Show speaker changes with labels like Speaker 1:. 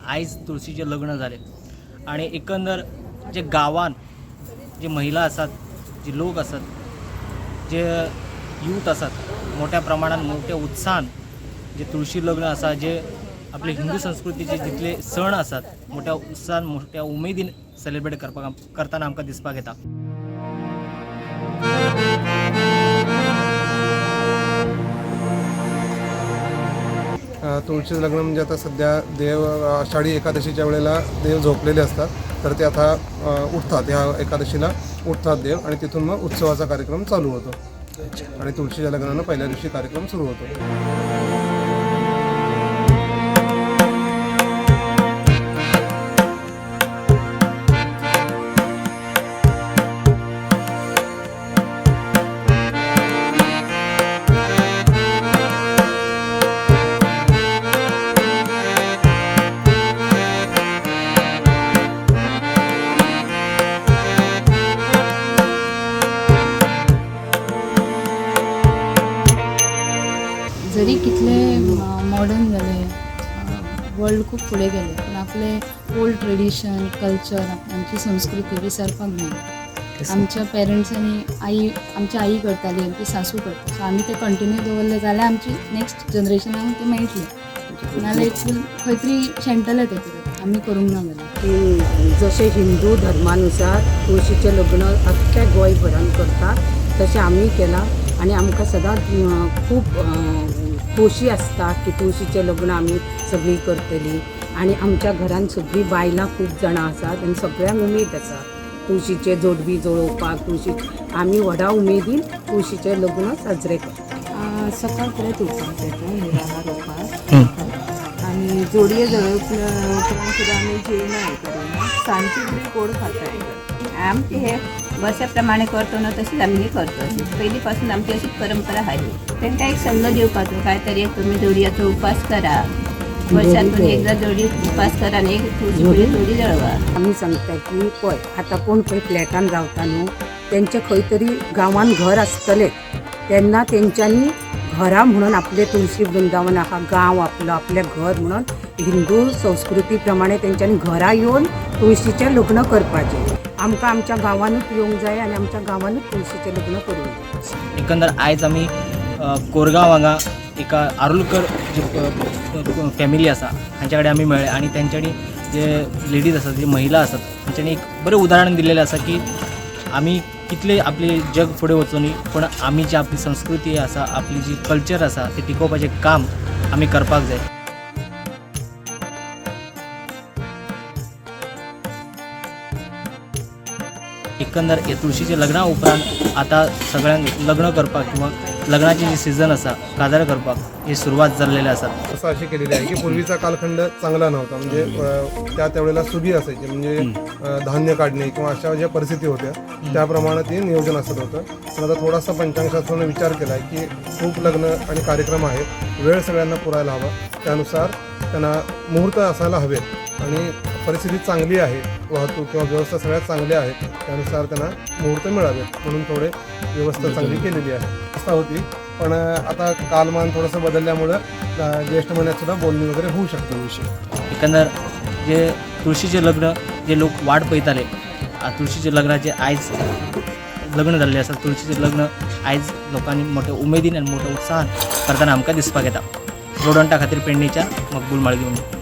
Speaker 1: आयज तुळशीचे लग्न झाले आणि एकंदर जे गावान जे महिला असतात, जे लोक असतात, जे यूथ असतात, मोठ्या प्रमाणात मोठ्या उत्साहान जे तुळशी लग्न असा, जे आपले हिंदू संस्कृतीचे जितले सण असतात मोठ्या उत्साहान मोठ्या उमेदीन सेलिब्रेट करताना आमकां दिसपाक येता.
Speaker 2: तुळशीचं लग्न म्हणजे आता सध्या देव आषाढी एकादशीच्या वेळेला देव झोपलेले असतात, तर ते आता उठतात, ह्या एकादशीला उठतात देव आणि तिथून मग उत्सवाचा कार्यक्रम चालू होतो आणि तुळशीच्या लग्नानं पहिल्या दिवशी कार्यक्रम सुरू होतो.
Speaker 3: जरी कितले मॉडर्न झाले, वर्ल्ड खूप पुढे गेले, पण आपले ओल्ड ट्रेडिशन, कल्चर, आमची संस्कृती विसरपाक नाही. आमच्या पेरंट्सांनी आमची आई करताली, आमची सासू करता, सो आमी ते कंटिन्यू दवरले जाल्यार आमची नेक्स्ट जनरेशनाक ते मेळटलें, नाल्यार एक खंय तरी शेणटले ते कितें आमी करूंक ना जाल्यार.
Speaker 4: की जसे हिंदू धर्मानुसार तुळशीचे लग्न अख्ख्या गोंयभरान करता तशें आमी केलां आणि आमकां सदांच खूप खोशी आसता की तुळशीचें लग्न आमी सगळीं करतलीं आणि आमच्या घरान सगळीं बायलां खूब जाणां आसात आनी सगळ्यांक उमेद आसा तुळशीचे जोडवी जोडोवपाक. तुळशी आमी व्हडा उमेदीन तुळशीचें लग्न साजरे करता.
Speaker 5: सकाळ फुडें तुळसांचें हिराहार रोवपाक आनी जोडये उपरांत सुद्दां आमी जेवणां हें करिना, सांजची बरी गोड खाता.
Speaker 6: आमचे हे वर्षाप्रमाणे करतो ना तशीच आम्ही करतो. अशी पहिलीपासून आमची अशीच परंपरा आहे. त्यांना एक सल्लो दिवपाचो, काहीतरी एक तुम्ही जोडयाचो उपास करा, वर्षातून एकदा जोडी उपास करा आणि एक तुळशी फुडें जोडी जळवा.
Speaker 4: आमी सांगता की पळय आतां कोण खंय फ्लॅटान रावता न्हू, तेंचे खंय तरी गांवान घर आसतलें, तेन्ना तेंच्यांनी घरा म्हणून आपले तुळशी वृंदावन आहा, गांव आपलो आपलें घर म्हणून हिंदू संस्कृती प्रमाणे तेंच्यांनी घरा येवन तुळशीचें लग्न करपाचें. आमकां आमच्या गांवानूच येवंक जाय आनी आमच्या गांवानूच तुळशीचें लग्न करूंक जाय.
Speaker 1: एकंदर आयज आमी कोरगांव हांगा एका आरुलकर जी फॅमिली आसा हांचे कडेन आमी मेळ्ळे आणि तेंच्यांनी जे लेडीज आसात, जे महिला आसात, तेंच्यांनी एक बरें उदाहरण दिलेलें आसा की आमी कितले आपले जग फुडें वचूं न्ही, पण आमी जी आपली संस्कृती आसा, आपली जी कल्चर आसा ते टिकोवपाचें काम आमी करपाक जाय. एकंदर हे तुळशीच्या लग्ना उपरांत आता सगळ्यांक लग्न करपाक किंवा लग्नाची जी सीझन आसा काजार करपाक ही सुरवात जाल्लेली आसा.
Speaker 2: असं अशी केलेली आहे की पूर्वीचा कालखंड चांगला नव्हता, म्हणजे त्यावेळेला सुगी असायची, म्हणजे धान्य काढणे किंवा अशा ज्या परिस्थिती होत्या त्याप्रमाणे ते नियोजन असत होतं. पण आता थोडासा पंचांगशास्त्राने विचार केला आहे की खूप लग्न आणि कार्यक्रम आहेत, वेळ सगळ्यांना पुरायला हवा, त्यानुसार त्यांना मुहूर्त असायला हवेत आणि परिस्थिती चांगली आहे, वाहतूक किंवा व्यवस्था सगळ्यात चांगल्या आहेत, त्यानुसार त्यांना मुहूर्त मिळावेत म्हणून थोडे व्यवस्था चांगली केलेली आहे. असा होती, पण आता कालमान थोडंसं बदलल्यामुळं ज्येष्ठ महिन्यात सुद्धा बोलणी वगैरे होऊ शकते.
Speaker 1: एकंदर जे तुळशीचे लग्न जे लोक वाट पळयताले, तुळशीचे लग्नाचे आयज लग्न जाल्लें आसा, तुळशीचे लग्न आयज लोकांनी मोठ्या उमेदीन आनी मोठ्या उत्साहान करताना आमकां दिसपाक येता. रोडंटा खातीर पेडणेच्या मकबूल माळगी.